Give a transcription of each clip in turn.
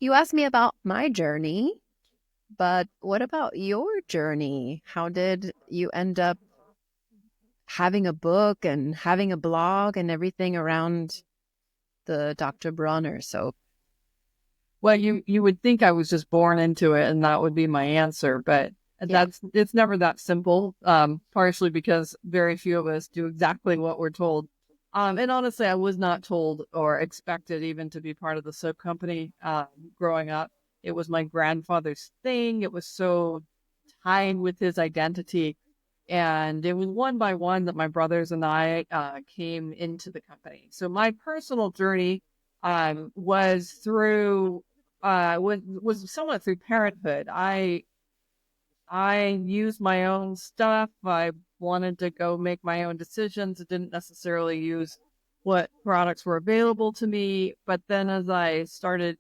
You asked me about my journey, but what about your journey? How did you end up having a book and having a blog and everything around the Dr. Bronner soap? Well, you would think I was just born into it and that would be my answer, but Yeah. it's never that simple. Partially because very few of us do exactly what we're told. And honestly, I was not told or expected even to be part of the soap company. Growing up, it was my grandfather's thing. It was so tied with his identity, and it was one by one that my brothers and I came into the company. So my personal journey was through was somewhat through parenthood. I used my own stuff. I wanted to go make my own decisions. I didn't necessarily use what products were available to me. But then as I started,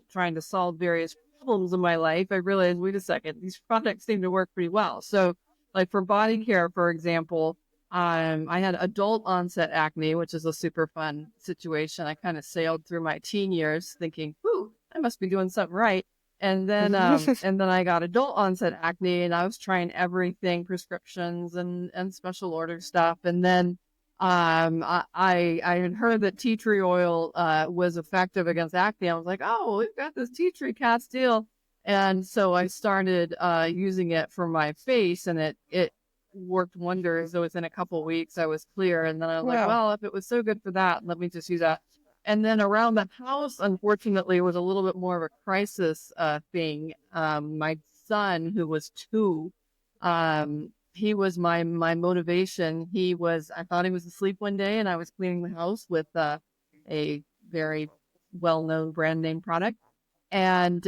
trying to solve various problems in my life, I realized, wait a second, these products seem to work pretty well. So like for body care, for example, I had adult onset acne, which is a super fun situation. I kind of sailed through my teen years thinking, whoo, I must be doing something right. And then I got adult onset acne, and I was trying everything, prescriptions and special order stuff. And then I had heard that tea tree oil was effective against acne. I was like, oh, we've got this tea tree Castile. And so I started using it for my face, and it worked wonders. So within a couple of weeks, I was clear. And then I was like, Wow. well, if it was so good for that, let me just use that. And then around the house, unfortunately, was a little bit more of a crisis thing. My son, who was 2, he was my motivation. I thought he was asleep one day, and I was cleaning the house with a very well-known brand name product and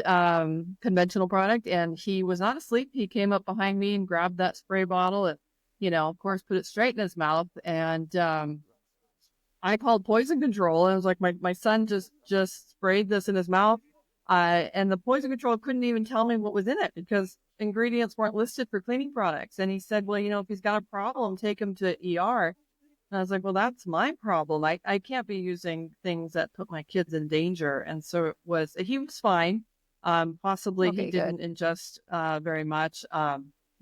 conventional product, and he was not asleep. He came up behind me and grabbed that spray bottle and, of course, put it straight in his mouth. And I called poison control, and I was like, my son just sprayed this in his mouth. And the poison control couldn't even tell me what was in it because ingredients weren't listed for cleaning products. And he said, well, if he's got a problem, take him to ER. And I was like, well, that's my problem. I can't be using things that put my kids in danger. And so he was fine. Possibly he Okay, good. didn't ingest very much.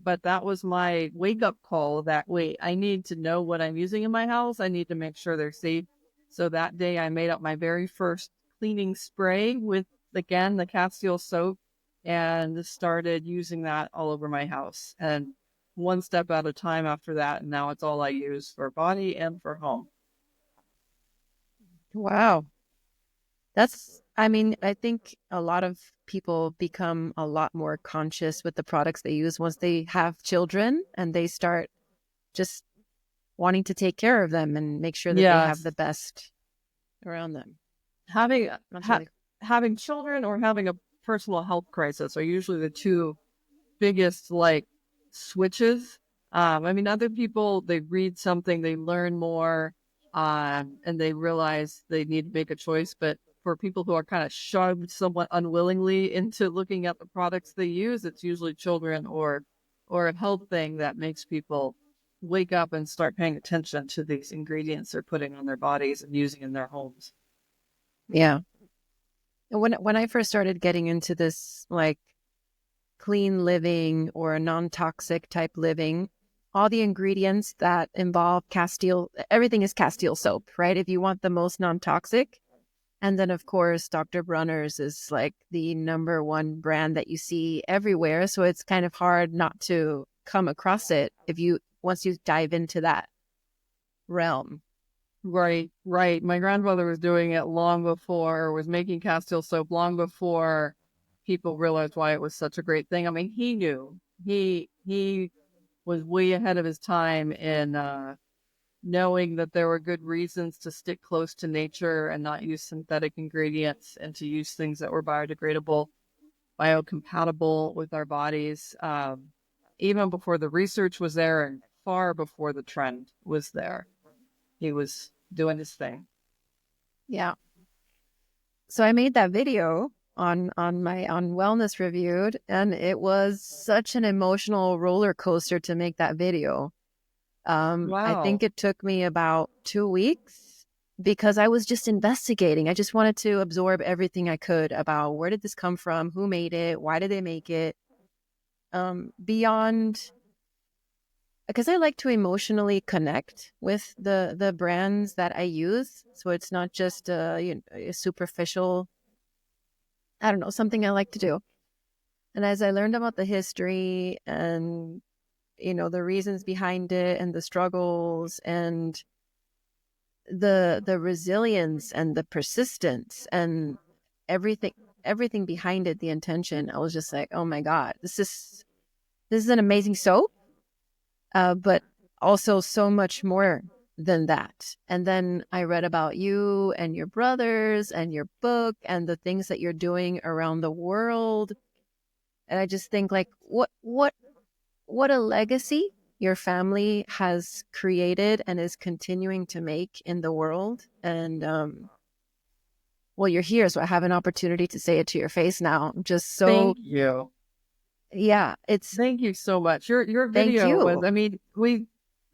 But that was my wake up call that, wait, I need to know what I'm using in my house. I need to make sure they're safe. So that day I made up my very first cleaning spray with, again, the Castile soap and started using that all over my house. And one step at a time after that. And now it's all I use for body and for home. Wow. I think a lot of people become a lot more conscious with the products they use once they have children and they start just wanting to take care of them and make sure that they have Yes. the best around them. Having, That's ha- really having children or having a personal health crisis are usually the two biggest like switches. Other people, they read something, they learn more, and they realize they need to make a choice. But for people who are kind of shoved somewhat unwillingly into looking at the products they use, it's usually children or a health thing that makes people wake up and start paying attention to these ingredients they're putting on their bodies and using in their homes. yeah. And when I first started getting into this like clean living or non-toxic type living, all the ingredients that involve Castile, everything is Castile soap, right? If you want the most non-toxic. And then, of course, Dr. Bronner's is like the number one brand that you see everywhere. So it's kind of hard not to come across it once you dive into that realm. Right, right. My grandfather was doing it long before, was making Castile soap long before people realized why it was such a great thing. I mean, he knew. He was way ahead of his time in knowing that there were good reasons to stick close to nature and not use synthetic ingredients and to use things that were biodegradable, biocompatible with our bodies. Even before the research was there and far before the trend was there, he was doing his thing. Yeah. So I made that video on Wellness Reviewed, and it was such an emotional roller coaster to make that video. I think Wow. it took me about 2 weeks because I was just investigating. I just wanted to absorb everything I could about where did this come from, who made it, why did they make it, beyond, because I like to emotionally connect with the brands that I use. So it's not just a superficial, I don't know, something I like to do. And as I learned about the history and the reasons behind it and the struggles and the resilience and the persistence and everything everything behind it, the intention, I was just like, oh my God, this is an amazing soap, but also so much more than that. And then I read about you and your brothers and your book and the things that you're doing around the world. And I just think, like, what a legacy your family has created and is continuing to make in the world. And well, you're here, so I have an opportunity to say it to your face now. I'm just so, Thank you. yeah, it's, Thank you so much. Your thank video was, you. I mean, we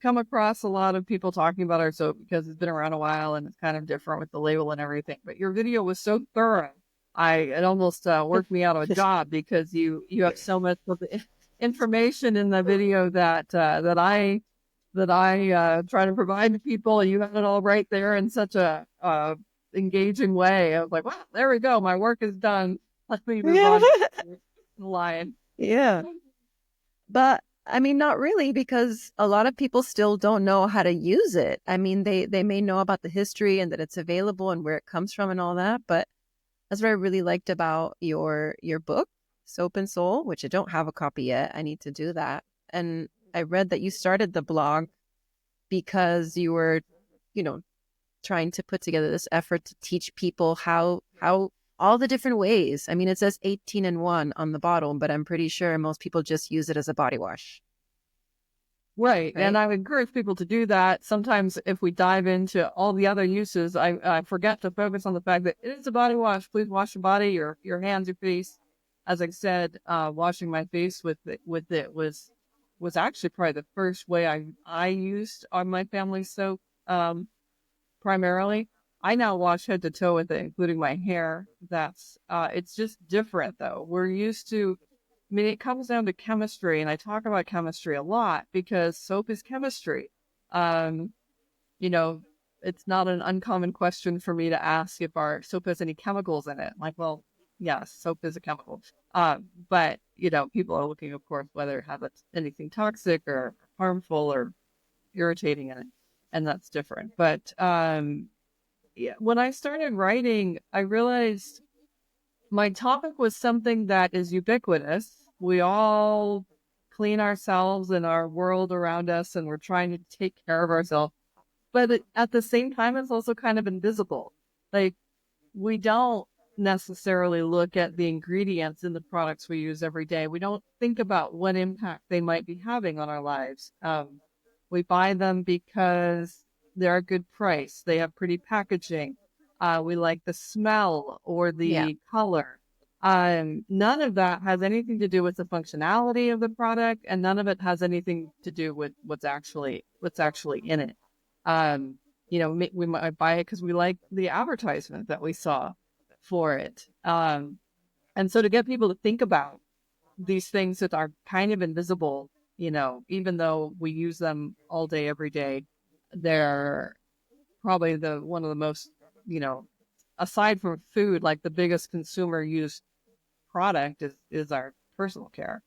come across a lot of people talking about our soap because it's been around a while and it's kind of different with the label and everything. But your video was so thorough. It almost worked me out of a job because you have so much of the information in the video that I try to provide to people. You have it all right there in such a engaging way. I was like, wow, there we go. My work is done. Let me move Yeah. on to the line. Yeah. But I mean, not really, because a lot of people still don't know how to use it. I mean, they may know about the history and that it's available and where it comes from and all that, but that's what I really liked about your book, Soap and Soul, which I don't have a copy yet. I need to do that. And I read that you started the blog because you were, you know, trying to put together this effort to teach people how all the different ways. I mean, it says 18 and 1 on the bottle, but I'm pretty sure most people just use it as a body wash, Right. And right? I would encourage people to do that. Sometimes if we dive into all the other uses, I forget to focus on the fact that it is a body wash. Please wash your body, your hands, your face. As I said, washing my face with it was actually probably the first way I used on my family soap, primarily. I now wash head to toe with it, including my hair. It's just different though. We're used to, I mean, it comes down to chemistry, and I talk about chemistry a lot because soap is chemistry. Um, you know, it's not an uncommon question for me to ask if our soap has any chemicals in it. Like, well, yes, soap is a chemical. But people are looking, of course, whether it has anything toxic or harmful or irritating in it, and that's different. But yeah, when I started writing, I realized my topic was something that is ubiquitous. We all clean ourselves and our world around us, and we're trying to take care of ourselves. But at the same time, it's also kind of invisible. Like, we don't necessarily look at the ingredients in the products we use every day. We don't think about what impact they might be having on our lives. We buy them because they're a good price. They have pretty packaging. We like the smell or Yeah. the color. None of that has anything to do with the functionality of the product, and none of it has anything to do with what's actually in it. Um, we might buy it because we like the advertisement that we saw for it. And so to get people to think about these things that are kind of invisible, even though we use them all day, every day, they're probably one of the most, you know, aside from food, like the biggest consumer used product is our personal care.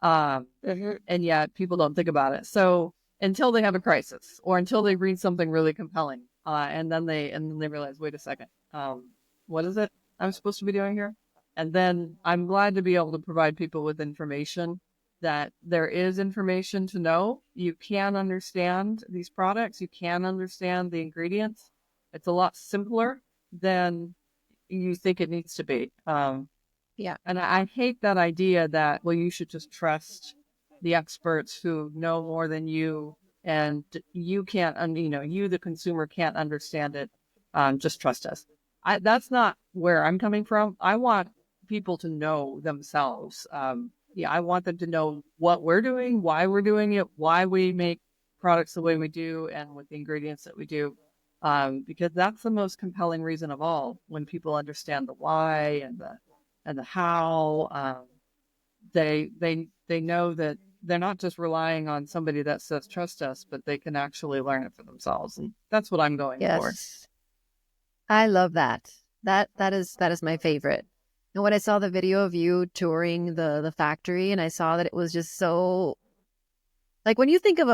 Um, Mhm. and yet people don't think about it. So until they have a crisis or until they read something really compelling, and then they realize, wait a second, what is it I'm supposed to be doing here? And then I'm glad to be able to provide people with information, that there is information to know. You can understand these products. You can understand the ingredients. It's a lot simpler than you think it needs to be. Yeah. And I hate that idea that, well, you should just trust the experts who know more than you, and you can't, you, the consumer, can't understand it. Just trust us. That's not where I'm coming from. I want people to know themselves. Yeah, I want them to know what we're doing, why we're doing it, why we make products the way we do, and with the ingredients that we do. because that's the most compelling reason of all. When people understand the why and the how, they know that they're not just relying on somebody that says trust us, but they can actually learn it for themselves, and that's what I'm going for. Yes. I love that. That is my favorite. And when I saw the video of you touring the factory and I saw that it was just so like when you think of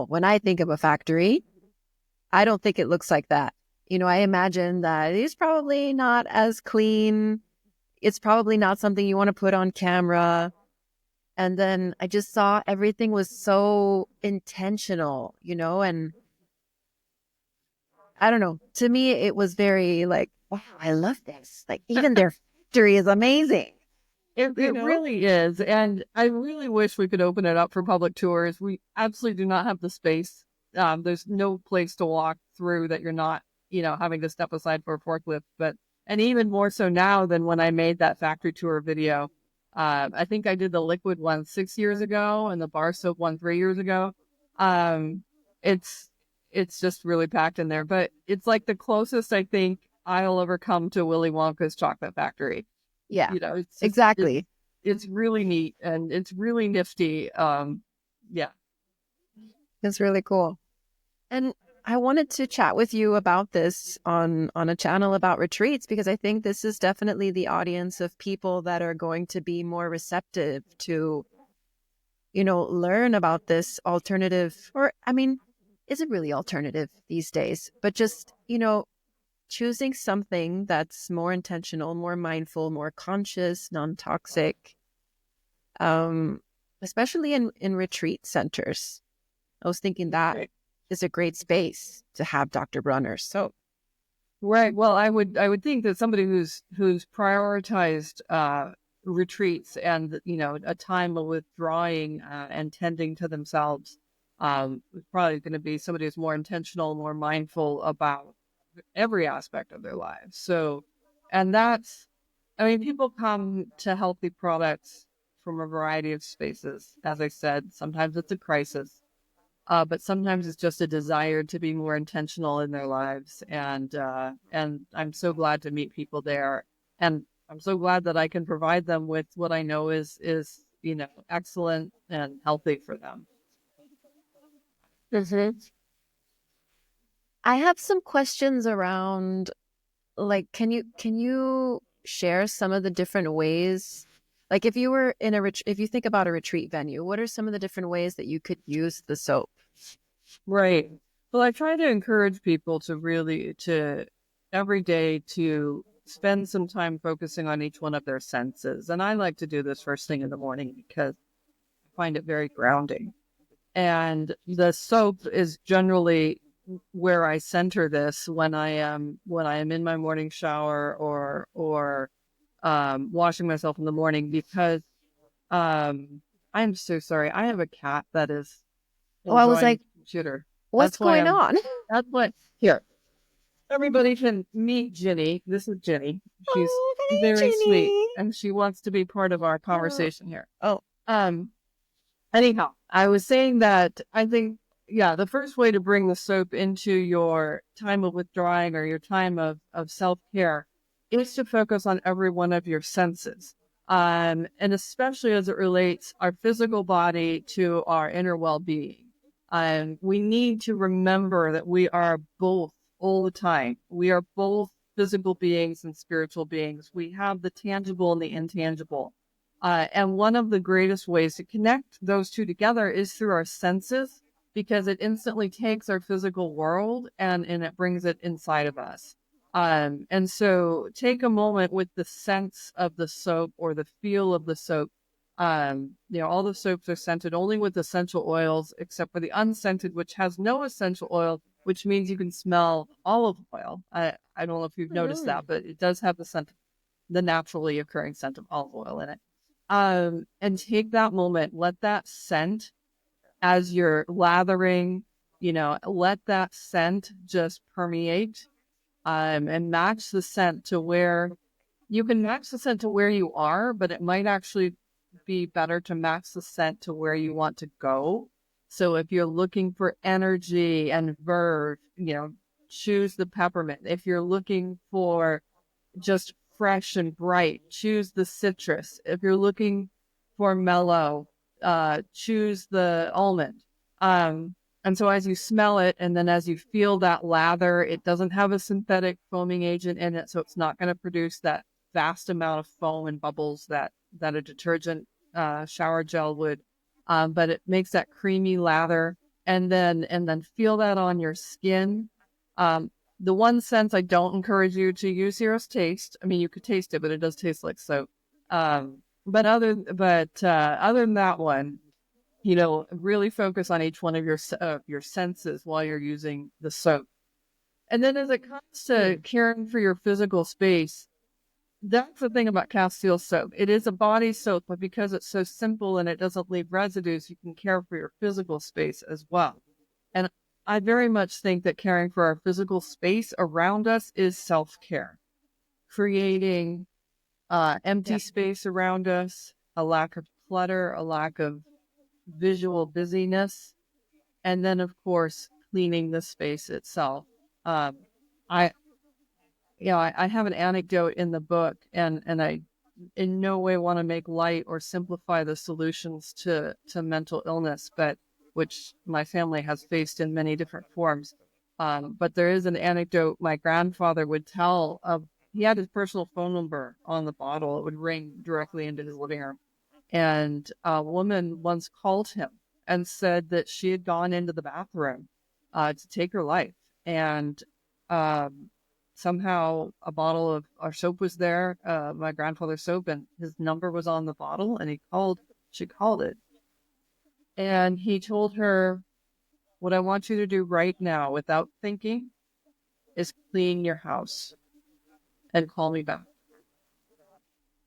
when I think of a factory, I don't think it looks like that. I imagine that it's probably not as clean. It's probably not something you want to put on camera. And then I just saw everything was so intentional, and I don't know. To me, it was very like, wow, I love this. Like, even their factory is amazing, you It know? really is. And I really wish we could open it up for public tours. We absolutely do not have the space. There's no place to walk through that you're not, having to step aside for a forklift. And even more so now than when I made that factory tour video. I think I did the liquid one 6 years ago and the bar soap one 3 years ago. Um, it's, it's just really packed in there, but it's like the closest I think I'll ever come to Willy Wonka's chocolate factory. Yeah, It's just exactly. it's really neat and it's really nifty. Yeah. It's really cool. And I wanted to chat with you about this on a channel about retreats because I think this is definitely the audience of people that are going to be more receptive to, learn about this alternative, or I mean, is it really alternative these days? But just, choosing something that's more intentional, more mindful, more conscious, non-toxic, um, especially in retreat centers. I was thinking that Right. is a great space to have Dr. Bronner. So, Right. Well, I would think that somebody who's prioritized retreats and a time of withdrawing and tending to themselves is probably going to be somebody who's more intentional, more mindful about every aspect of their lives. So, and that's, I mean, people come to healthy products from a variety of spaces. As I said, sometimes it's a crisis, but sometimes it's just a desire to be more intentional in their lives. And I'm so glad to meet people there, and I'm so glad that I can provide them with what I know is excellent and healthy for them. mhm. I have some questions around like can you share some of the different ways like if you were in if you think about a retreat venue, what are some of the different ways that you could use the soap? Right. Well, I try to encourage people to every day to spend some time focusing on each one of their senses. And I like to do this first thing in the morning because I find it very grounding. And the soap is generally where I center this when I am in my morning shower or washing myself in the morning because I'm so sorry. I have a cat that is Oh, I was enjoying like, the computer. what's going on? That's what, here. Everybody can meet Ginny. This is Ginny. She's Oh, very sweet hi, and she wants to be part of our Jenny. conversation here. Oh, Um, Anyhow, I was saying that I think, yeah, the first way to bring the soap into your time of withdrawing or your time of self care is to focus on every one of your senses. And especially as it relates our physical body to our inner well being. We need to remember that we are both all the time. We are both physical beings and spiritual beings. We have the tangible and the intangible. And one of the greatest ways to connect those two together is through our senses, because it instantly takes our physical world and it brings it inside of us. And so take a moment with the sense of the soap or the feel of the soap. All the soaps are scented only with essential oils, except for the unscented, which has no essential oil, which means you can smell olive oil. I don't know if you've noticed mm, that, but it does have the naturally occurring scent of olive oil in it. And take that moment, let that scent as you're lathering, let that scent just permeate, and match the scent to where you can match the scent to where you are, but it might actually be better to match the scent to where you want to go. So if you're looking for energy and verve, choose the peppermint. If you're looking for just fresh and bright, choose the citrus. If you're looking for mellow, choose the almond. And so as you smell it, and then as you feel that lather, it doesn't have a synthetic foaming agent in it, so it's not going to produce that vast amount of foam and bubbles that a detergent shower gel would. But it makes that creamy lather, and then feel that on your skin. The one sense I don't encourage you to use here is taste. I mean, you could taste it, but it does taste like soap. But other than that one, really focus on each one of your senses while you're using the soap. And then as it comes to caring for your physical space, that's the thing about Castile soap. It is a body soap, but because it's so simple and it doesn't leave residues, you can care for your physical space as well. And I very much think that caring for our physical space around us is self-care. Creating empty space around us, a lack of clutter, a lack of visual busyness, and then, of course, cleaning the space itself. I I have an anecdote in the book, and I in no way want to make light or simplify the solutions to mental illness, but which my family has faced in many different forms. But there is an anecdote my grandfather would tell of. He had his personal phone number on the bottle. It would ring directly into his living room. And a woman once called him and said that she had gone into the bathroom to take her life. And somehow a bottle of our soap was there, my grandfather's soap, and his number was on the bottle, and she called it. And he told her, what I want you to do right now without thinking is clean your house and call me back.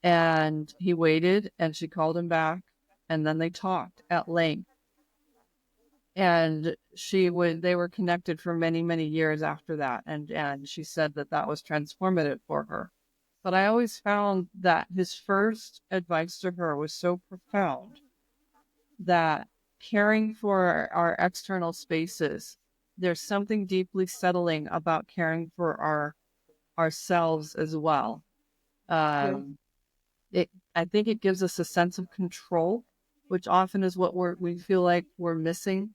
And he waited, and she called him back, and then they talked at length. And they were connected for many, many years after that. And she said that was transformative for her. But I always found that his first advice to her was so profound that caring for our external spaces, there's something deeply settling about caring for ourselves as well. I think it gives us a sense of control, which often is what we feel like we're missing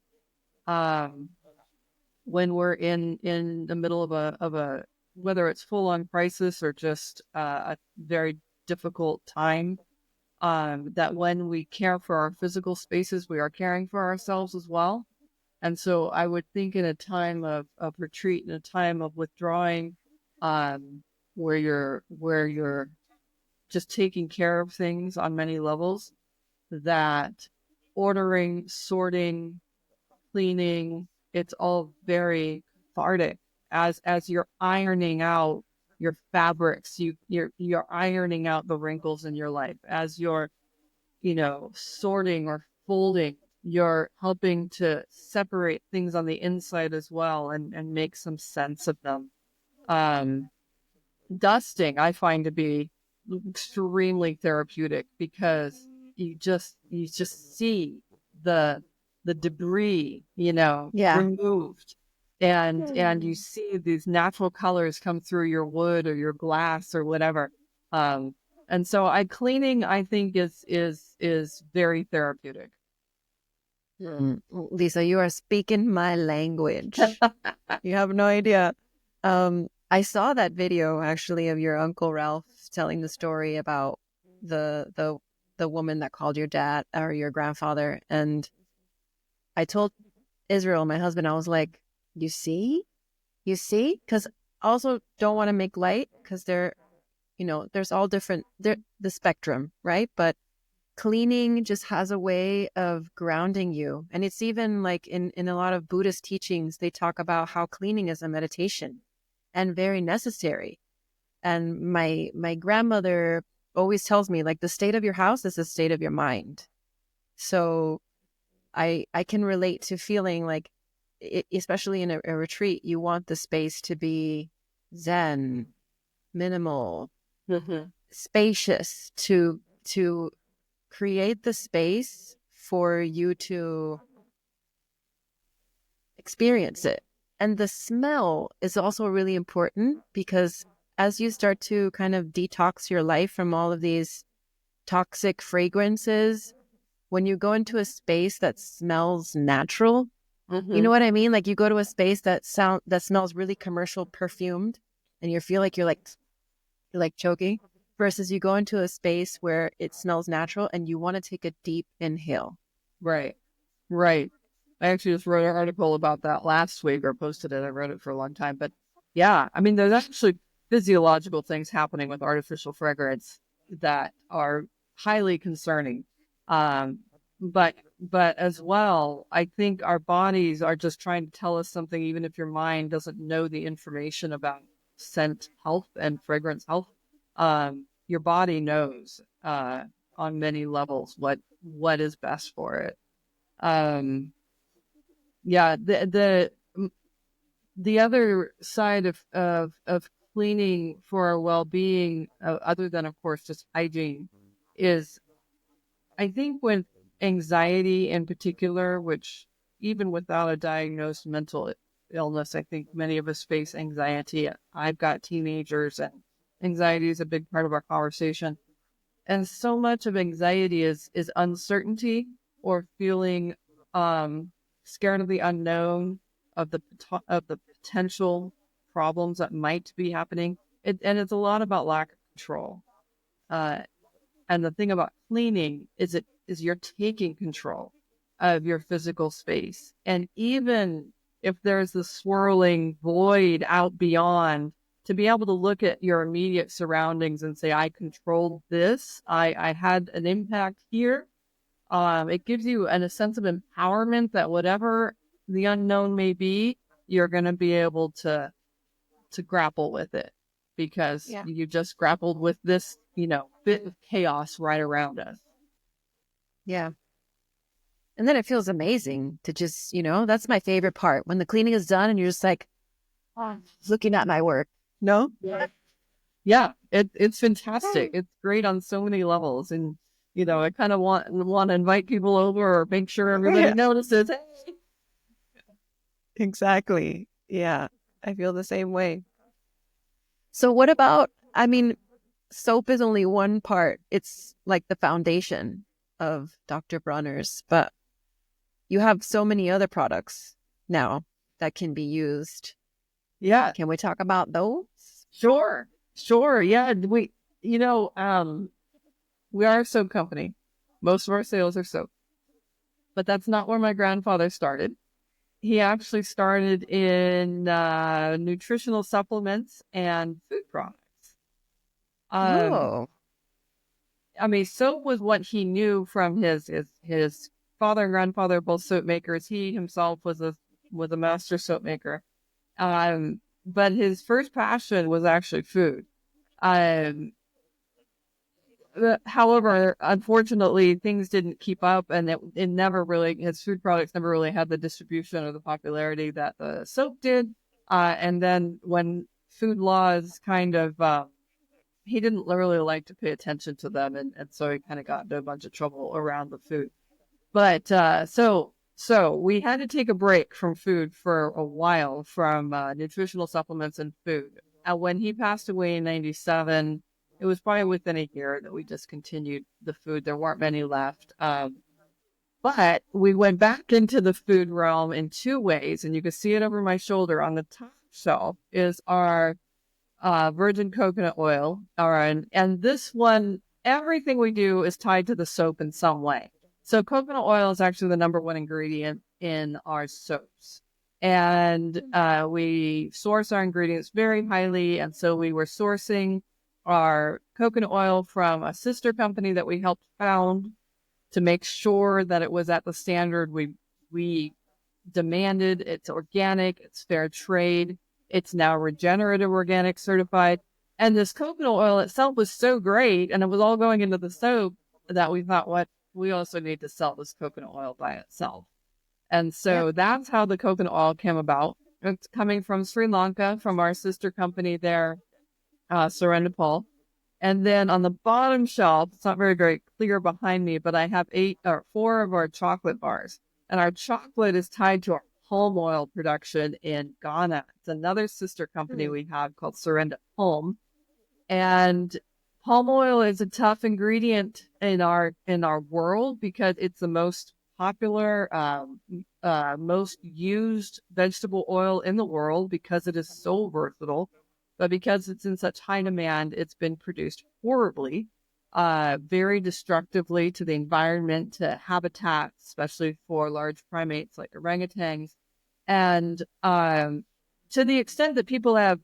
when we're in the middle of a whether it's full on crisis or just a very difficult time. That when we care for our physical spaces, we are caring for ourselves as well. And so I would think in a time of retreat, in a time of withdrawing, where you're just taking care of things on many levels, that ordering, sorting, cleaning, it's all very cathartic. As you're ironing out your fabrics, you're ironing out the wrinkles in your life. As you're, sorting or folding, you're helping to separate things on the inside as well and make some sense of them. Dusting I find to be extremely therapeutic because you just see the debris, removed, and you see these natural colors come through your wood or your glass or whatever. And so cleaning, I think, is very therapeutic. Lisa, you are speaking my language. You have no idea. I saw that video actually of your Uncle Ralph telling the story about the woman that called your dad or your grandfather. And I told Israel, my husband, I was like, you see? Because I also don't want to make light because there's all different, the spectrum, right? But cleaning just has a way of grounding you. And it's even like in a lot of Buddhist teachings, they talk about how cleaning is a meditation and very necessary. And my grandmother always tells me, like, the state of your house is the state of your mind. So I can relate to feeling like, especially in a retreat, you want the space to be zen, minimal, spacious, to create the space for you to experience it. And the smell is also really important because as you start to kind of detox your life from all of these toxic fragrances, when you go into a space that smells natural, you know Mm-hmm. what I mean? Like you go to a space that smells really commercial perfumed and you feel like you're like choking versus you go into a space where it smells natural and you want to take a deep inhale. Right. Right. I actually just wrote an article about that last week or posted it. I wrote it for a long time. But yeah, I mean, there's actually physiological things happening with artificial fragrance that are highly concerning. Um, but as well, I think our bodies are just trying to tell us something, even if your mind doesn't know the information about scent health and fragrance health. Your body knows on many levels what is best for it. Um, yeah, the other side of cleaning for our well-being, other than of course just hygiene, is I think with anxiety in particular, which even without a diagnosed mental illness, I think many of us face anxiety. I've got teenagers, and anxiety is a big part of our conversation. And so much of anxiety is uncertainty or feeling um scared of the unknown, of the potential problems that might be happening. And it's a lot about lack of control. uh and the thing about cleaning is you're taking control of your physical space. And even if there's the swirling void out beyond, to be able to look at your immediate surroundings and say, I controlled this, I had an impact here. It gives you a sense of empowerment that whatever the unknown may be, you're going to be able to grapple with it because Yeah. you just grappled with this, bit of chaos right around us. Yeah. And then it feels amazing to just, that's my favorite part. When the cleaning is done and you're just like, oh, looking at my work. No? Yeah. Yeah, it's fantastic. It's great on so many levels. And, I kind of want to invite people over or make sure everybody Yeah, notices. Hey. exactly. Yeah. I feel the same way. So what about, I mean, soap is only one part. It's like the foundation of Dr. Bronner's, but you have so many other products now that can be used. Yeah, Can we talk about those? sure. Sure. Yeah. We are a soap company. Most of our sales are soap, but that's not where my grandfather started. He actually started in nutritional supplements and food products. Um, Oh. I mean, soap was what he knew from his father and grandfather, both soap makers. He himself was a master soap maker. But his first passion was actually food. Um, However, unfortunately, things didn't keep up, and it never really, his food products never really had the distribution or the popularity that the soap did. And then when food laws kind of, he didn't really like to pay attention to them, and so he kind of got into a bunch of trouble around the food. But so we had to take a break from food for a while, from nutritional supplements and food. When he passed away in '97, it was probably within a year that we discontinued the food. There weren't many left. But we went back into the food realm in two ways, and you can see it over my shoulder. On the top shelf is our virgin coconut oil. All right. And this one, everything we do is tied to the soap in some way. So coconut oil is actually the number one ingredient in our soaps. And we source our ingredients very highly. And so we were sourcing our coconut oil from a sister company that we helped found to make sure that it was at the standard we demanded. It's organic, it's fair trade, it's now regenerative organic certified. And this coconut oil itself was so great, and it was all going into the soap, that we thought, what, we also need to sell this coconut oil by itself. And Yeah. so that's how the coconut oil came about. It's coming from Sri Lanka, from our sister company there, Serendipol. And then on the bottom shelf, it's not very clear behind me, but I have 4 of our chocolate bars. And our chocolate is tied to our palm oil production in Ghana. It's another sister company we have called Surrender Palm. And palm oil is a tough ingredient in our world because it's the most popular, most used vegetable oil in the world because it is so versatile. But because it's in such high demand, it's been produced horribly, very destructively to the environment, to habitats, especially for large primates like orangutans. And to the extent that people have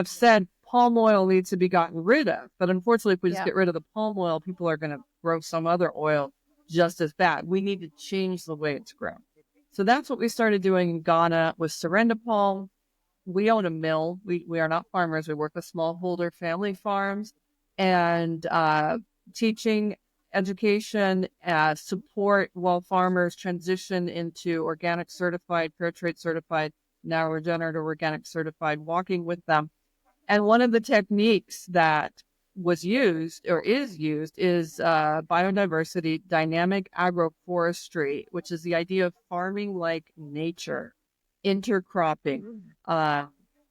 said palm oil needs to be gotten rid of. But unfortunately, if we just Yeah. get rid of the palm oil, people are going to grow some other oil just as bad. We need to change the way it's grown. So that's what we started doing in Ghana with Surrender Palm. We own a mill. We are not farmers. We work with smallholder family farms and teaching, education, support while farmers transition into organic certified, fair trade certified, now regenerative organic certified, walking with them. And one of the techniques that was used or is used is biodiversity dynamic agroforestry, which is the idea of farming like nature, intercropping, uh,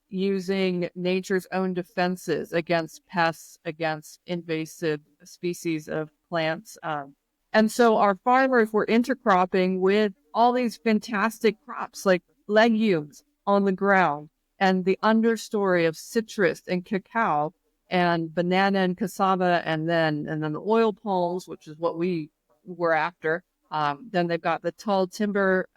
using nature's own defenses against pests, against invasive species of plants. And so our farmers were intercropping with all these fantastic crops like legumes on the ground and the understory of citrus and cacao and banana and cassava and then the oil palms, which is what we were after. Then they've got the tall timber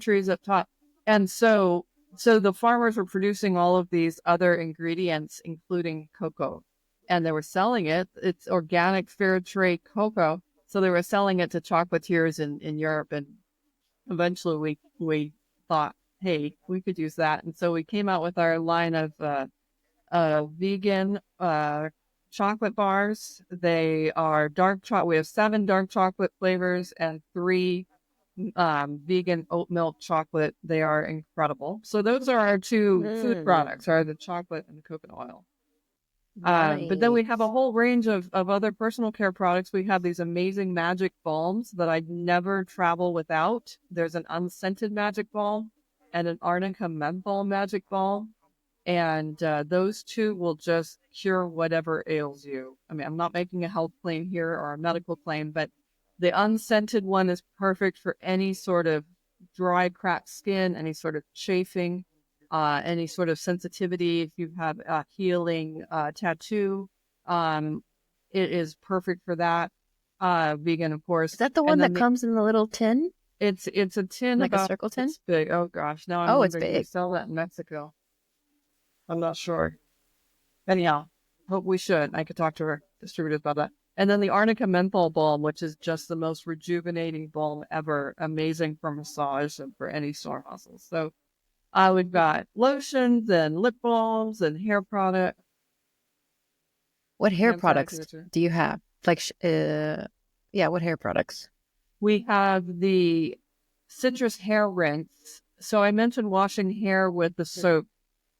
trees up top. And so the farmers were producing all of these other ingredients, including cocoa, and they were selling it. It's organic fair trade cocoa. So they were selling it to chocolatiers in Europe. And eventually we thought, hey, we could use that. And so we came out with our line of vegan chocolate bars. They are dark chocolate. We have 7 dark chocolate flavors and 3 vegan oat milk chocolate. They are incredible. So those are our 2 food products, are the chocolate and the coconut oil. But then we have a Nice. whole range of other personal care products. We have these amazing magic balms that I'd never travel without. There's an unscented magic balm and an arnica menthol magic balm. And those 2 will just cure whatever ails you. I mean, I'm not making a health claim here or a medical claim, but the unscented one is perfect for any sort of dry, cracked skin, any sort of chafing, any sort of sensitivity. If you have a healing tattoo, it is perfect for that. Vegan, of Is course. that the And one that then comes in the little tin, it's a tin like a about circle tin? this big. Oh gosh, now I'm Oh, it's wondering, do we big. sell that in Mexico? I'm not sure. Anyhow, hope we should. I could talk to our distributors about that. And then the Arnica menthol balm, which is just the most rejuvenating balm ever, amazing for massage and for any sore muscles. So we've got lotions and lip balms and hair products, What hair hand products sanitizer. do you have? Like, yeah, what hair products? We have the citrus hair rinse. So I mentioned washing hair with the soap.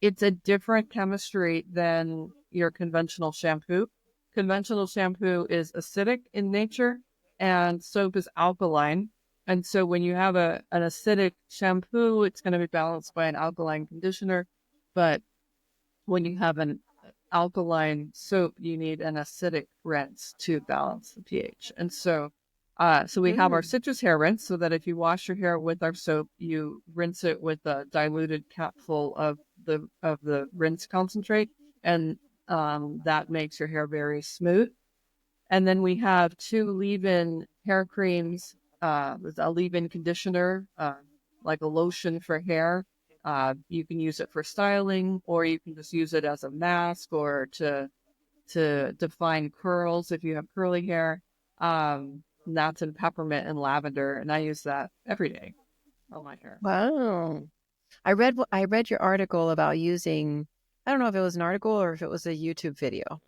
It's a different chemistry than your conventional shampoo. Conventional shampoo is acidic in nature and soap is alkaline. And so when you have an acidic shampoo, it's going to be balanced by an alkaline conditioner. But when you have an alkaline soap, you need an acidic rinse to balance the pH. And so we have our Mm. citrus hair rinse, so that if you wash your hair with our soap, you rinse it with a diluted capful of the rinse concentrate, and that makes your hair very smooth. And then we have 2 leave-in hair creams, with a leave-in conditioner, like a lotion for hair. You can use it for styling, or you can just use it as a mask or to define curls if you have curly hair. And that's in peppermint and lavender, and I use that every day on my hair. Wow. I read your article about using, I don't know if it was an article or if it was a YouTube video.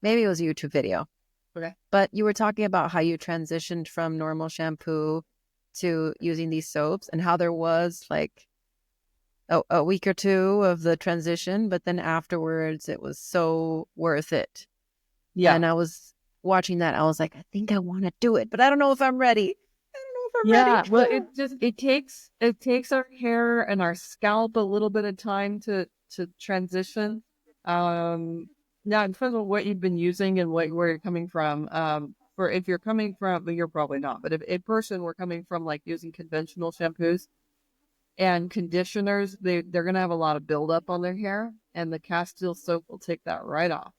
Maybe it was a YouTube video. Okay. But you were talking about how you transitioned from normal shampoo to using these soaps and how there was like a week or 2 of the transition, but then afterwards it was so worth it. Yeah. And I was watching that. I was like, I think I want to do it, but I don't know if I'm ready. I'm ready. Yeah, well, it takes our hair and our scalp a little bit of time to transition. Um, Now it depends on what you've been using and where you're coming from. For if you're coming from, but you're probably not. But if a person were coming from like using conventional shampoos and conditioners, they're gonna have a lot of buildup on their hair, and the Castile soap will take that right off.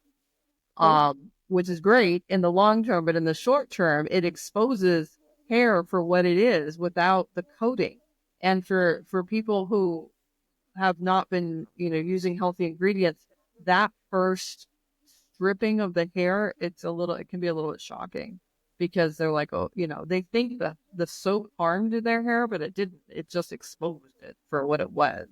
Oh, Which is great in the long term, but in the short term, it exposes hair for what it is without the coating. And for people who have not been, using healthy ingredients, that first stripping of the hair, it can be a little bit shocking because they're like, oh, they think that the soap harmed their hair, but it didn't. It just exposed it for what it was.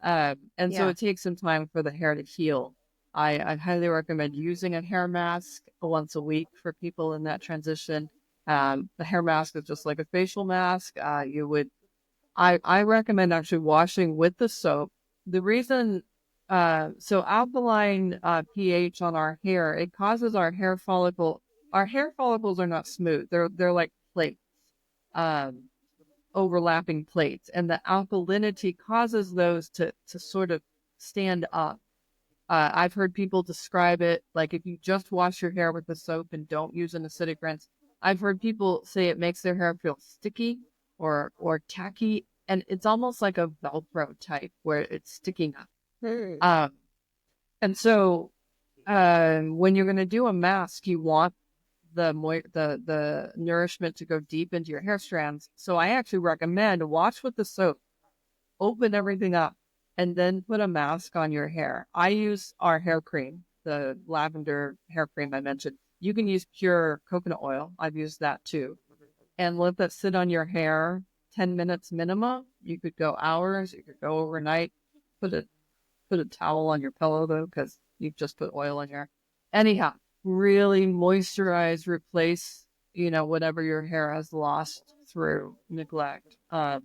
And so yeah. it takes some time for the hair to heal. I highly recommend using a hair mask once a week for people in that transition. The hair mask is just like a facial mask. I recommend actually washing with the soap. The reason, so alkaline pH on our hair, it causes our hair follicles are not smooth. They're like plates. Um, Overlapping plates, and the alkalinity causes those to sort of stand up. I've heard people describe it like if you just wash your hair with the soap and don't use an acidic rinse. I've heard people say it makes their hair feel sticky or tacky, and it's almost like a Velcro type where it's sticking up. Hmm. Um, and so when you're going to do a mask, you want the nourishment to go deep into your hair strands. So I actually recommend wash with the soap, open everything up, and then put a mask on your hair. I use our hair cream, the lavender hair cream I mentioned. You can use pure coconut oil. I've used that too. And let that sit on your hair 10 minutes minimum. You could go hours, you could go overnight. Put a put a towel on your pillow though, because you've just put oil on your. Anyhow, really moisturize, replace, whatever your hair has lost through neglect. And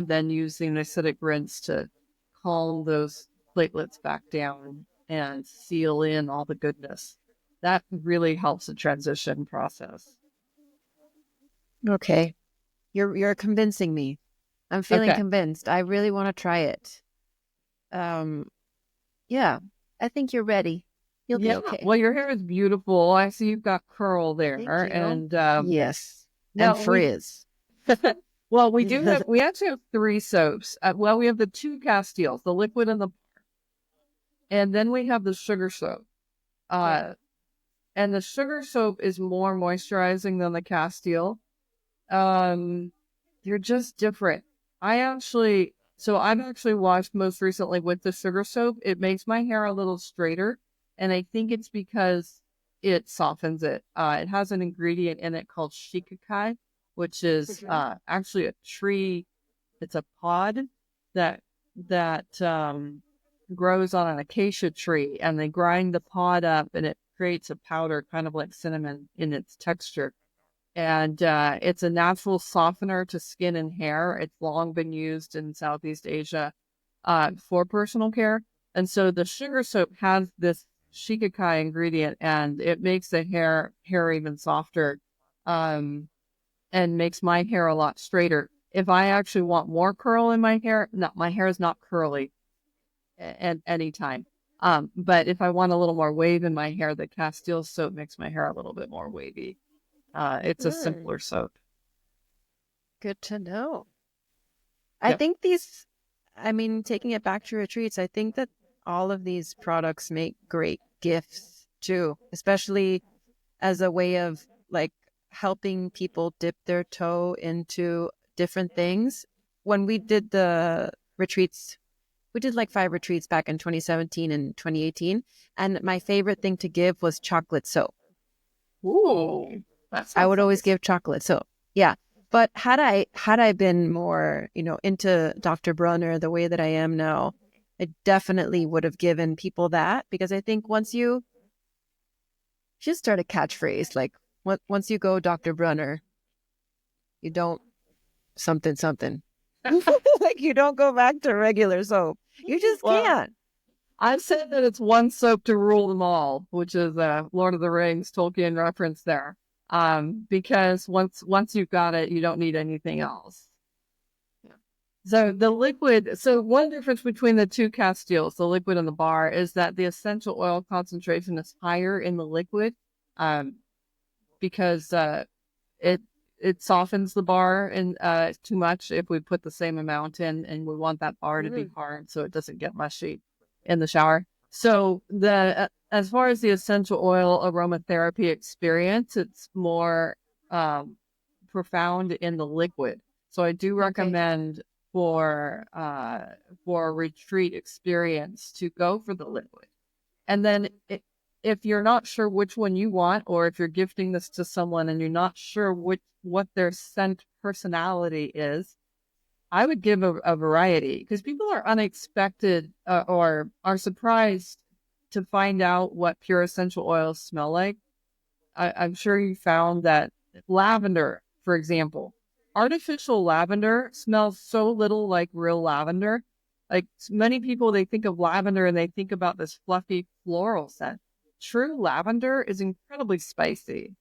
then using acidic rinse to calm those platelets back down and seal in all the goodness. That really helps the transition process. Okay. You're convincing me. I'm feeling Okay. convinced. I really want to try it. Um, yeah. I think you're ready. You'll be Yeah. okay. Well, your hair is beautiful. I see you've got curl Thank there. you. And Yes. And no, frizz. well, we actually have three soaps. Well, we have the two Castiles, the liquid and then we have the sugar soap. Yeah. Uh, and the sugar soap is more moisturizing than the Castile. Um, they're just different. I've actually washed most recently with the sugar soap. It makes my hair a little straighter, and I think it's because it softens it. It has an ingredient in it called shikakai, which is Mhm. actually a tree. It's a pod that grows on an acacia tree, and they grind the pod up, and it creates a powder, kind of like cinnamon in its texture. And it's a natural softener to skin and hair. It's long been used in Southeast Asia for personal care. And so the sugar soap has this shikakai ingredient, and it makes the hair even softer, um, and makes my hair a lot straighter. If I actually want more curl in my hair, no, my hair is not curly at any time. But if I want a little more wave in my hair, the Castile soap makes my hair a little bit more wavy. It's a Mm, simpler soap. good to know. I Yep. think taking it back to retreats, I think that all of these products make great gifts too, especially as a way of like helping people dip their toe into different things. When we did the retreats, we did like 5 retreats back in 2017 and 2018. And my favorite thing to give was chocolate soap. Ooh, that I sounds would always nice. give chocolate soap. Yeah. But had I been more, into Dr. Bronner the way that I am now, I definitely would have given people that because I think once you just start a catchphrase like once you go Dr. Bronner, you don't something something. Like you don't go back to regular soap. You just Well, can't. I've said that it's one soap to rule them all, which is Lord of the Rings Tolkien reference there. because once you've got it, you don't need anything else. So the liquid, so one difference between the two Castiles, the liquid and the bar, is that the essential oil concentration is higher in the liquid, um, because it it softens the bar and too much if we put the same amount in, and we want that bar to be hard so it doesn't get mushy in the shower. So the as far as the essential oil aromatherapy experience, it's more profound in the liquid. So I do Okay. recommend for a retreat experience to go for the liquid. And then if you're not sure which one you want, or if you're gifting this to someone and you're not sure what their scent personality is, I would give a variety, because people are unexpected or are surprised to find out what pure essential oils smell like. I'm sure you found that lavender, for example, artificial lavender smells so little like real lavender. Like many people, they think of lavender and they think about this fluffy floral scent. True lavender is incredibly spicy,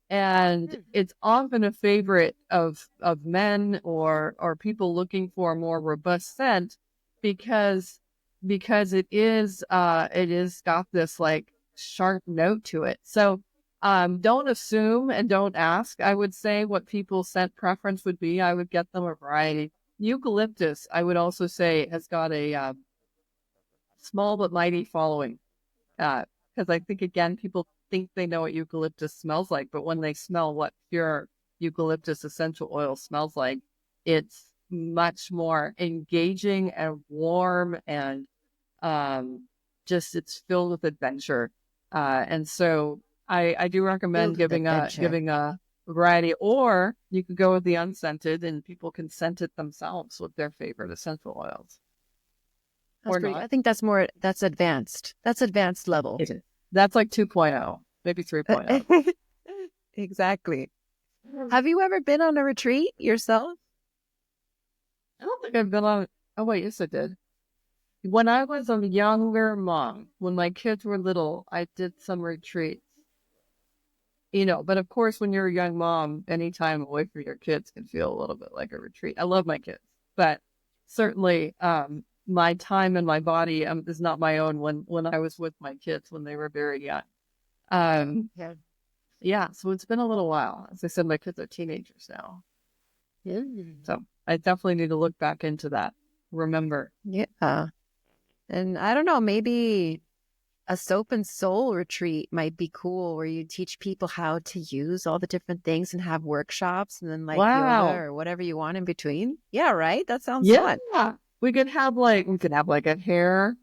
and it's often a favorite of men or people looking for a more robust scent, because it is got this like sharp note to it. So don't assume and don't ask. I would say what people's scent preference would be. I would get them a variety. Eucalyptus, I would also say, has got a small but mighty following, because I think, again, people think they know what eucalyptus smells like, but when they smell what pure eucalyptus essential oil smells like, it's much more engaging and warm, and um, just it's filled with adventure. And so I do recommend Filled with adventure. giving a variety, or you could go with the unscented, and people can scent it themselves with their favorite essential oils, That's or pretty, not. I think that's more, that's advanced. That's advanced level. That's like 2.0, maybe 3.0. Exactly. Have you ever been on a retreat yourself? I don't think I've been on. Oh wait, yes, I did. When I was a younger mom, when my kids were little, I did some retreats. But of course, when you're a young mom, any time away from your kids can feel a little bit like a retreat. I love my kids, but certainly, my time and my body is not my own when I was with my kids when they were very young. Um, Yeah. yeah, so it's been a little while. As I said, my kids are teenagers now, Mm. so I definitely need to look back into that. Remember. Yeah. And I don't know, maybe a soap and soul retreat might be cool where you teach people how to use all the different things and have workshops and then like yoga Wow. or whatever you want in between. Yeah, right? That sounds Yeah. fun. We could have like a hair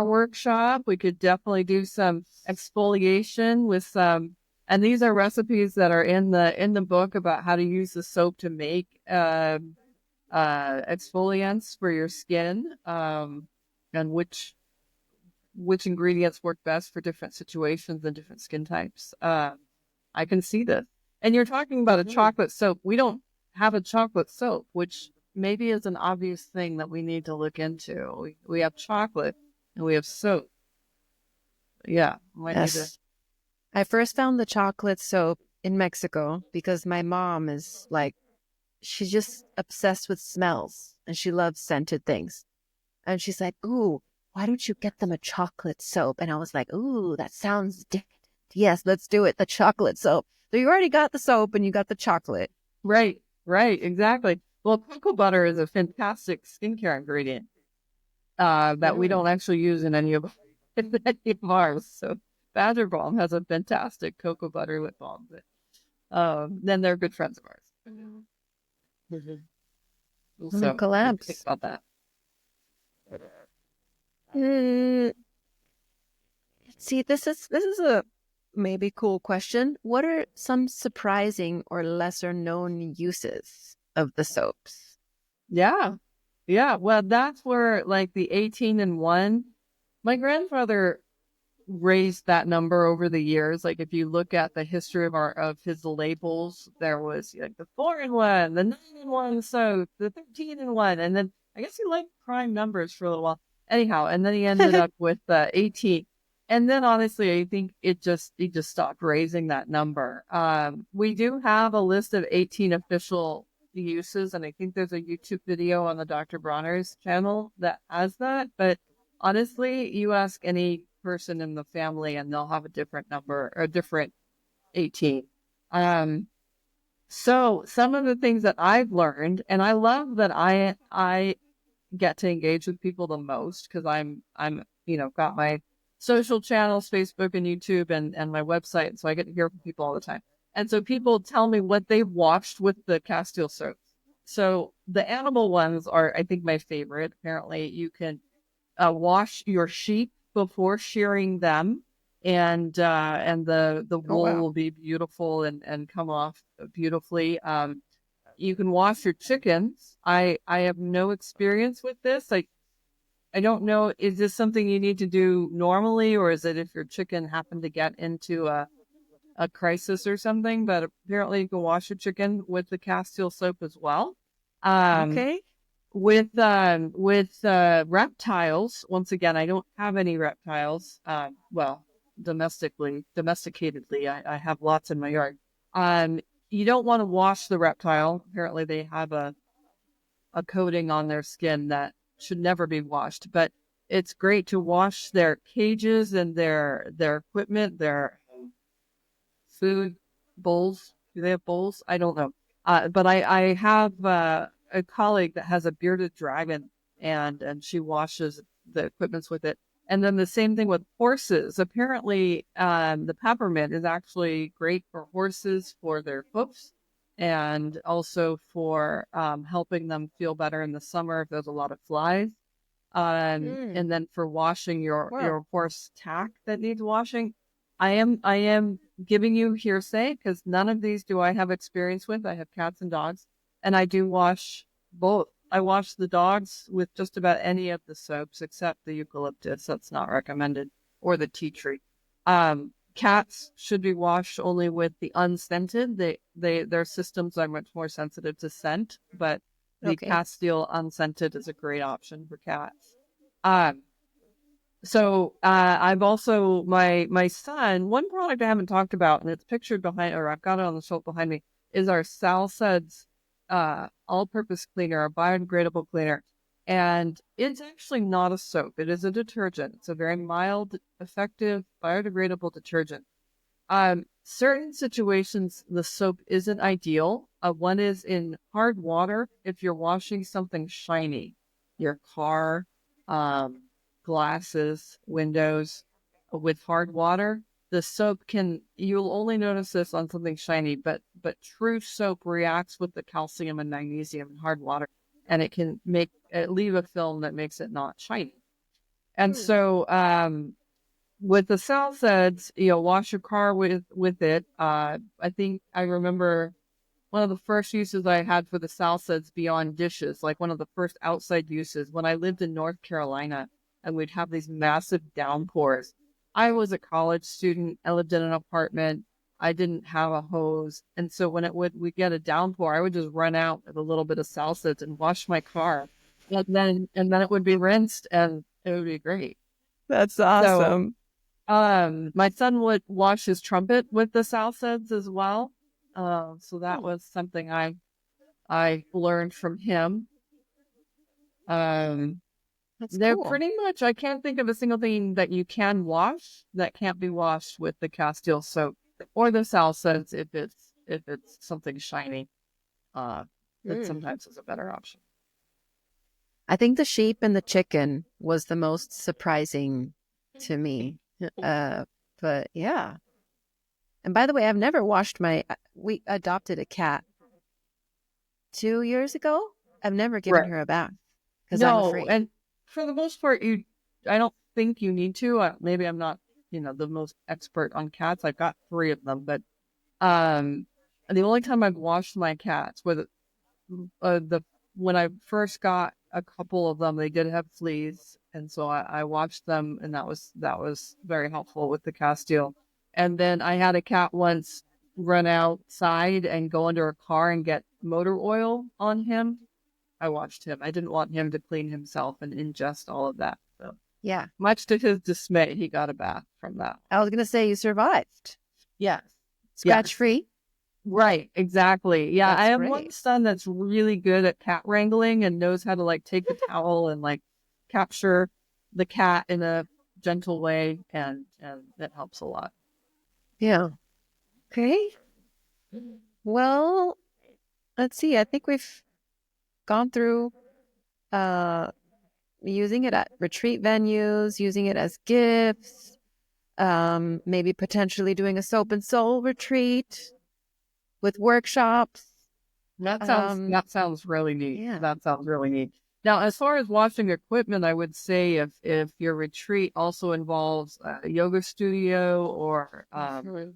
workshop. We could definitely do some exfoliation with some, and these are recipes that are in the book about how to use the soap to make exfoliants for your skin, and which ingredients work best for different situations and different skin types. I can see this. And you're talking about a chocolate soap. We don't have a chocolate soap, which maybe is an obvious thing that we need to look into. We have chocolate and we have soap. Yeah, might need to. Yes. I first found the chocolate soap in Mexico because my mom is like, she's just obsessed with smells and she loves scented things. And she's like, ooh, why don't you get them a chocolate soap? And I was like, ooh, that sounds decadent. Yes, let's do it. The chocolate soap. So you already got the soap and you got the chocolate. Right, right, exactly. Well, cocoa butter is a fantastic skincare ingredient that we Mm. don't actually use in any of in any of ours. So Badger Balm has a fantastic cocoa butter lip balm. Then they're good friends of ours. I'm gonna So think collapse. about that. Mm, see, this is a maybe cool question. What are some surprising or lesser known uses of the soaps? Yeah. Yeah. Well, that's where like the 18 and 1, my grandfather raised that number over the years. Like if you look at the history of his labels, there was like the 4-in-1, the 9-in-1 soap, the 13-in-1, and then I guess he liked prime numbers for a little while. Anyhow, and then he ended up with 18. And then honestly, I think it just stopped raising that number. We do have a list of 18 official uses, and I think there's a YouTube video on the Dr. Bronner's channel that has that. But honestly, you ask any person in the family, and they'll have a different number or a different 18. Um, so some of the things that I've learned, and I love that I get to engage with people the most because I'm got my social channels, Facebook and YouTube and my website, so I get to hear from people all the time. And so people tell me what they've watched with the Castile soaps. So the animal ones are, I think, my favorite. Apparently, you can wash your sheep before shearing them, and the Oh, wool wow. will be beautiful and come off beautifully. You can wash your chickens. I have no experience with this. I don't know. Is this something you need to do normally, or is it if your chicken happened to get into a crisis or something? But apparently, you can wash your chicken with the Castile soap as well. Um, Okay. with reptiles, once again, I don't have any reptiles. Well, domesticatedly, I have lots in my yard. Um, you don't want to wash the reptile. Apparently, they have a coating on their skin that should never be washed. But it's great to wash their cages and their equipment, their food bowls. Do they have bowls? I don't know. But I have a colleague that has a bearded dragon, and she washes the equipments with it. And then the same thing with horses. Apparently, the peppermint is actually great for horses for their hoofs, and also for helping them feel better in the summer if there's a lot of flies. Mm. And then for washing Wow. your horse tack that needs washing, I am giving you hearsay because none of these do I have experience with. I have cats and dogs, and I do wash both. I wash the dogs with just about any of the soaps except the eucalyptus. That's not recommended, or the tea tree. Cats should be washed only with the unscented. Their systems are much more sensitive to scent, but the Okay. Castile unscented is a great option for cats. Um, I've also my son. One product I haven't talked about, and it's pictured behind, or I've got it on the shelf behind me, is our Salsuds all-purpose cleaner, a biodegradable cleaner, and it's actually not a soap. It is a detergent. It's a very mild, effective, biodegradable detergent. Certain situations, the soap isn't ideal. One is in hard water. If you're washing something shiny, your car, um, glasses, windows, with hard water, the soap you'll only notice this on something shiny, but true soap reacts with the calcium and magnesium in hard water, and it can leave a film that makes it not shiny. And Hmm. so, with the Salsuds, wash your car with it. I think I remember one of the first uses I had for the Salsuds beyond dishes, like one of the first outside uses when I lived in North Carolina, and we'd have these massive downpours. I was a college student. I lived in an apartment. I didn't have a hose, and so when we get a downpour, I would just run out with a little bit of Salsuds and wash my car, and then it would be rinsed, and it would be great. That's So awesome. my son would wash his trumpet with the Salsuds as well. So that Hmm. was something I learned from him. Um, That's they're cool. pretty much, I can't think of a single thing that you can wash that can't be washed with the Castile soap or the Salsuds if it's something shiny. That Mm. sometimes is a better option. I think the sheep and the chicken was the most surprising to me. Uh, but yeah. And by the way, I've never washed we adopted a cat 2 years ago. I've never given Right. her a bath because I'm No, afraid. and for the most part, I don't think you need to. Maybe I'm not, the most expert on cats. I've got three of them, but um, the only time I've washed my cats was the when I first got a couple of them. They did have fleas, and so I washed them, and that was very helpful with the Castile. And then I had a cat once run outside and go under a car and get motor oil on him. I watched him. I didn't want him to clean himself and ingest all of that. So. Yeah. Much to his dismay, he got a bath from that. I was going to say you survived. Yes. Scratch Yes. free. Right. Exactly. Yeah. I That's have one great. son that's really good at cat wrangling and knows how to like take the towel and like capture the cat in a gentle way. And that helps a lot. Yeah. Okay. Well, let's see. I think we've gone through uh using it at retreat venues, using it as gifts, maybe potentially doing a soap and soul retreat with workshops. Um, That sounds really neat. yeah. That sounds really neat. Now, as far as washing equipment, I would say if your retreat also involves a yoga studio or Mhm.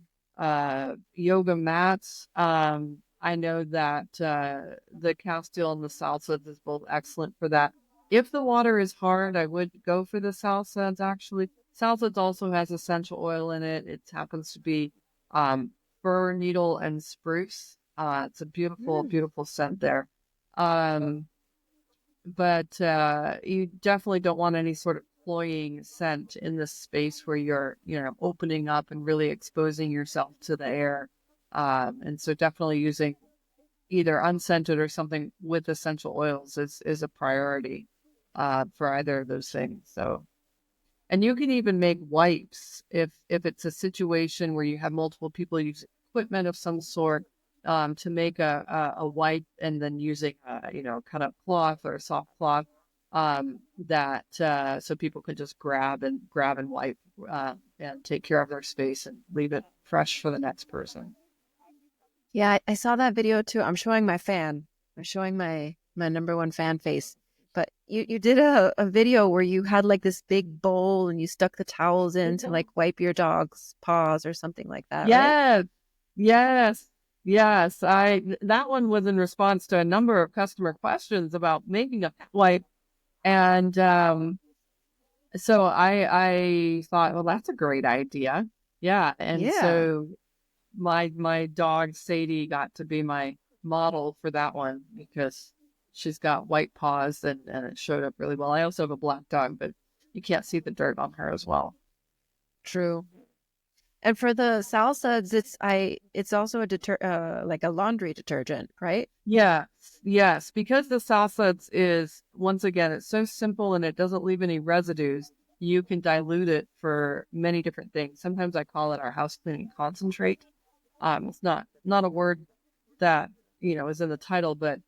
yoga mats. I know that the Castile and the salsa is both excellent for that. If the water is hard, I would go for the salsa. Actually, salsa also has essential oil in it. It happens to be um, fir, needle, and spruce. It's a beautiful, Mm. beautiful scent there. Um, but you definitely don't want any sort of cloying scent in this space where you're, opening up and really exposing yourself to the air. And so definitely using either unscented or something with essential oils is a priority for either of those things. So, and you can even make wipes if it's a situation where you have multiple people use equipment of some sort to make a wipe and then using kind of cloth or soft cloth that so people can just grab and wipe and take care of their space and leave it fresh for the next person. Yeah, I saw that video too. I'm showing my fan. I'm showing my number one fan face. But you did a video where you had like this big bowl and you stuck the towels in to like wipe your dog's paws or something like that, right? Yes, yes, yes. That one was in response to a number of customer questions about making a wipe, and so I thought, well, that's a great idea. Yeah, and Yeah. so my dog Sadie got to be my model for that one because she's got white paws and it showed up really well. I also have a black dog, but you can't see the dirt on her as well. True. And for the salsas, it's also a like a laundry detergent, right? Yes, yes, because the salsa is, once again, it's so simple and it doesn't leave any residues. You can dilute it for many different things. Sometimes I call it our house cleaning concentrate. It's not a word that is in the title, but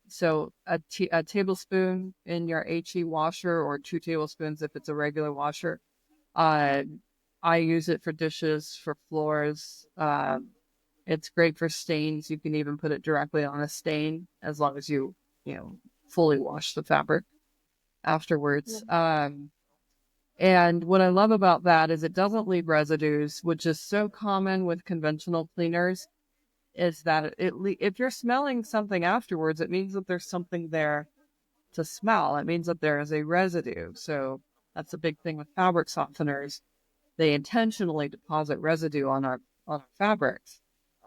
so a tablespoon in your HE washer or 2 tablespoons if it's a regular washer. Uh, I use it for dishes, for floors. It's great for stains. You can even put it directly on a stain as long as you fully wash the fabric afterwards. And what I love about that is it doesn't leave residues, which is so common with conventional cleaners, is that if you're smelling something afterwards, it means that there's something there to smell. It means that there is a residue. So that's a big thing with fabric softeners. They intentionally deposit residue on our fabrics.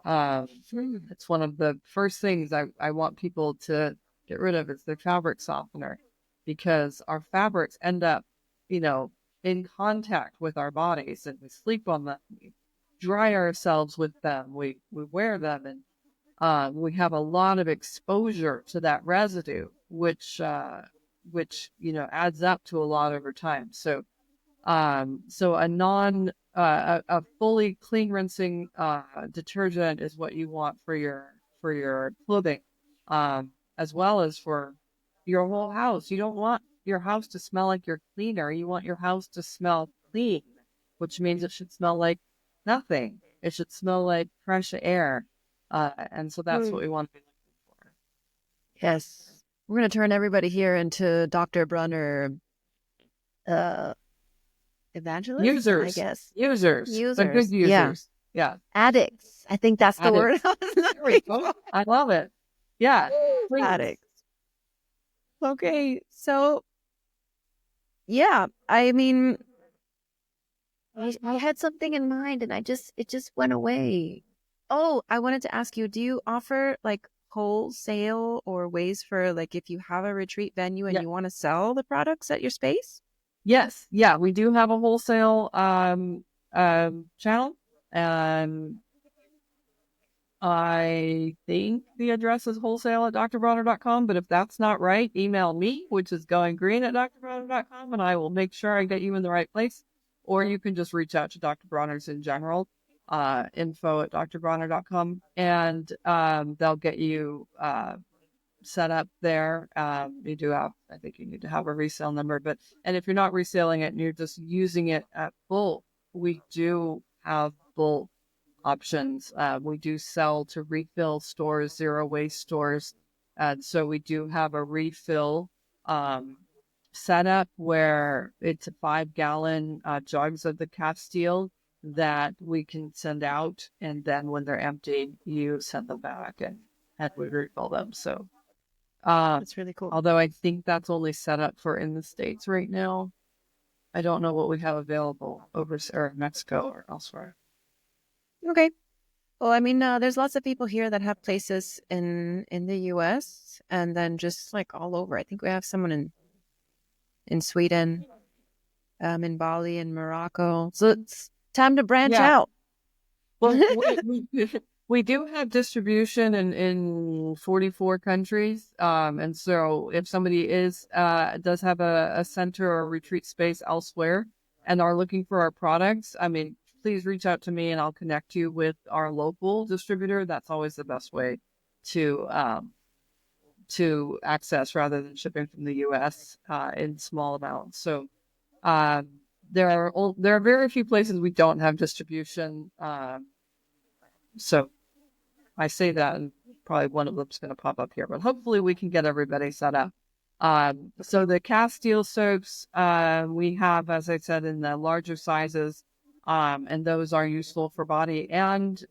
It's one of the first things I want people to get rid of is their fabric softener because our fabrics end up, you know, in contact with our bodies and we sleep on them, we dry ourselves with them, we wear them, and we have a lot of exposure to that residue, which adds up to a lot over time. So a fully clean rinsing detergent is what you want for your clothing, as well as for your whole house. You don't want your house to smell like your cleaner. You want your house to smell clean, which means it should smell like nothing. It should smell like fresh air, and so that's Mm. what we want to be looking for. Yes. We're going to turn everybody here into Dr. Bronner uh, evangelists, I Users, guess. users, but good Users. Yeah. users. Yeah. Addicts. I think that's the word I was There we looking go. for. I love it. Yeah, please. Addicts. Okay. So, yeah, I mean, I had something in mind and it just went away. Oh, I wanted to ask you, do you offer like wholesale or ways for like if you have a retreat venue and Yeah. you want to sell the products at your space? Yes, yeah, we do have a wholesale channel. Um, I think the address is wholesale at drbronner.com, but if that's not right, email me, which is goinggreen at drbronner.com, and I will make sure I get you in the right place. Or you can just reach out to Dr. Bronner's in general, info at drbronner.com, and they'll get you set up there. You do have, I think you need to have a resale number, and if you're not reselling it and you're just using it at bulk, we do have bulk options. We do sell to refill stores, zero waste stores. And so we do have a refill um, setup where it's a 5-gallon jugs of the Castile that we can send out. And then when they're empty, you send them back and we refill them. So, uh, That's really cool. although I think that's only set up for in the States right now, I don't know what we have available over or Mexico or elsewhere. Okay. Well, I mean, there's lots of people here that have places in the U.S. and then just like all over. I think we have someone in Sweden, in Bali, in Morocco. So it's time to branch Yeah. out. Well, we do have distribution in 44 countries. And so if somebody does have a center or a retreat space elsewhere and are looking for our products, I mean, please reach out to me and I'll connect you with our local distributor. That's always the best way to access rather than shipping from the US in small amounts. So um, there are very few places we don't have distribution. So I say that, and probably one of them's going to pop up here, but hopefully we can get everybody set up. So the Castile soaps we have, as I said, in the larger sizes, and those are useful for body and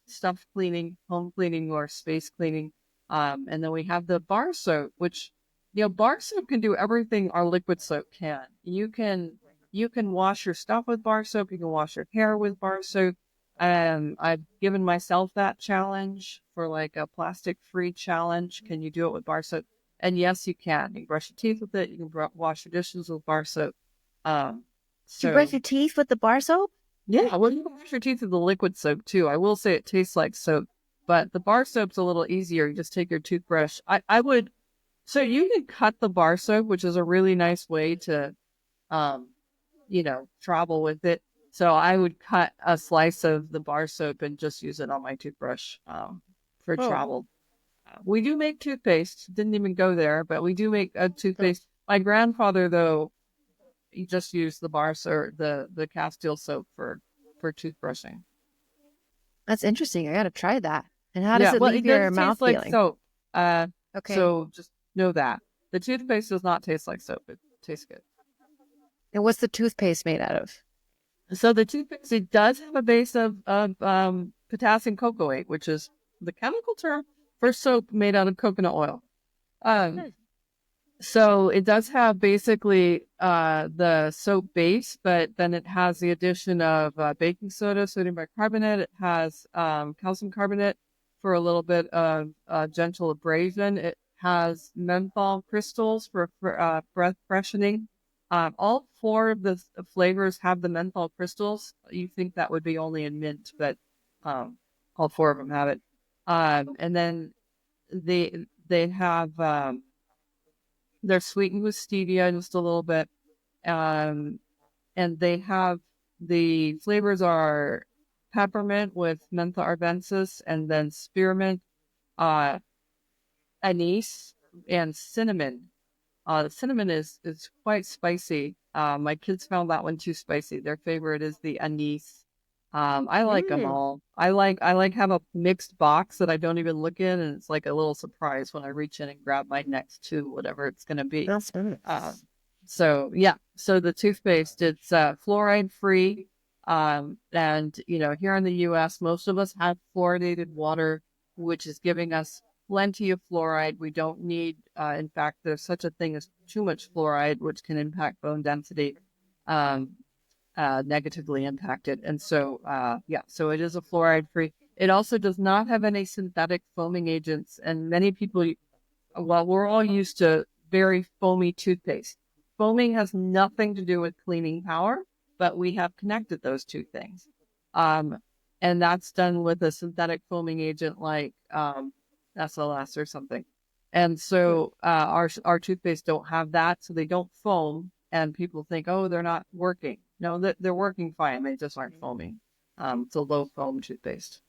stuff cleaning, home cleaning, or space cleaning. And then we have the bar soap, which bar soap can do everything our liquid soap can. You can wash your stuff with bar soap. You can wash your hair with bar soap. I've given myself that challenge for like a plastic-free challenge. Can you do it with bar soap? And yes, you can. You can brush your teeth with it. You can wash your dishes with bar soap. Um, Do you brush so your teeth with the bar soap? yeah, well, you can wash your teeth with the liquid soap too. I will say it tastes like soap, but the bar soap's a little easier. You just take your toothbrush. I would, so you can cut the bar soap, which is a really nice way to, um, travel with it. So I would cut a slice of the bar soap and just use it on my toothbrush for Oh, travel. We do make toothpaste. Didn't even go there, but we do make a oh, toothpaste. My grandfather, though, he just used the bar or the Castile soap for toothbrushing. that's interesting. I gotta try that. And how does Yeah, it well, leave it your does mouth taste like feeling? soap. Okay. So just know that the toothpaste does not taste like soap. It tastes good. And what's the toothpaste made out of? So the toothpaste, it does have a base of potassium cocoate, which is the chemical term for soap made out of coconut oil. Um, Hmm. so it does have basically the soap base, but then it has the addition of baking soda, sodium bicarbonate. It has calcium carbonate for a little bit of gentle abrasion. It has menthol crystals for breath freshening. All four of the flavors have the menthol crystals. You think that would be only in mint, but all four of them have it. And then they have they're sweetened with stevia just a little bit. Um, and they have the flavors are peppermint with mentha arvensis, and then spearmint, uh, anise, and cinnamon. The cinnamon is quite spicy. My kids found that one too spicy. Their favorite is the anise. I like them Mm, all. I like have a mixed box that I don't even look in, and it's like a little surprise when I reach in and grab my next two, whatever it's gonna be. that's Uh, nice. so yeah, so the toothpaste, it's fluoride free. And here in the U.S., most of us have fluoridated water, which is giving us plenty of fluoride. We don't need, in fact, there's such a thing as too much fluoride, which can impact bone density, um, negatively impact it. And so, yeah, so it is a fluoride free. It also does not have any synthetic foaming agents. And many people, well, we're all used to very foamy toothpaste. foaming has nothing to do with cleaning power, but we have connected those two things. Um, and that's done with a synthetic foaming agent like SLS or something. And so our toothpaste don't have that, so they don't foam. And people think, oh, they're not working. No, they're working fine. They just aren't foaming. It's a low foam toothpaste.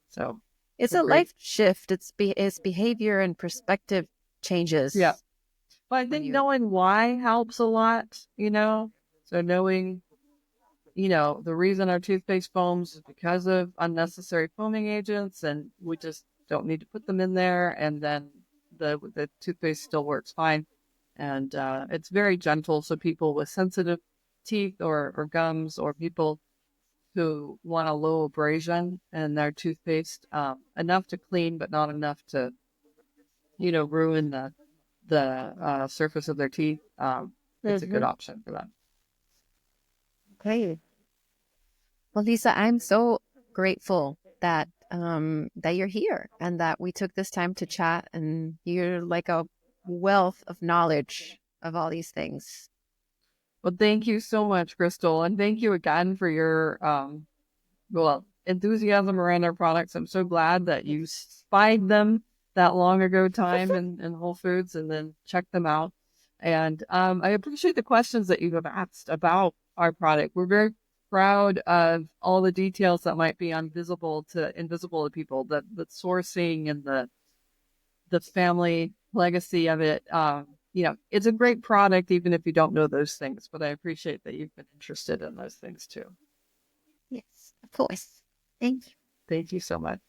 So It's a a great, life shift. It's behavior and perspective yeah. changes But I when think you. knowing why helps a lot, you know? So knowing, the reason our toothpaste foams is because of unnecessary foaming agents, and we just don't need to put them in there. And then the toothpaste still works fine. And it's very gentle. So people with sensitive teeth or gums, or people who want a low abrasion in their toothpaste, enough to clean, but not enough to, ruin the surface of their teeth. It's a good Mhm. option for them. Okay. Well, Lisa, I'm so grateful that you're here and that we took this time to chat, and you're like a wealth of knowledge of all these things. Well, thank you so much, Crystal, and thank you again for your enthusiasm around our products. I'm so glad that you spied them that long ago time in Whole Foods and then checked them out. And I appreciate the questions that you have asked about our product. We're very proud of all the details that might be invisible to people, the sourcing and the family legacy of it. It's a great product, even if you don't know those things. But I appreciate that you've been interested in those things too. Yes, of course. Thank you. Thank you so much.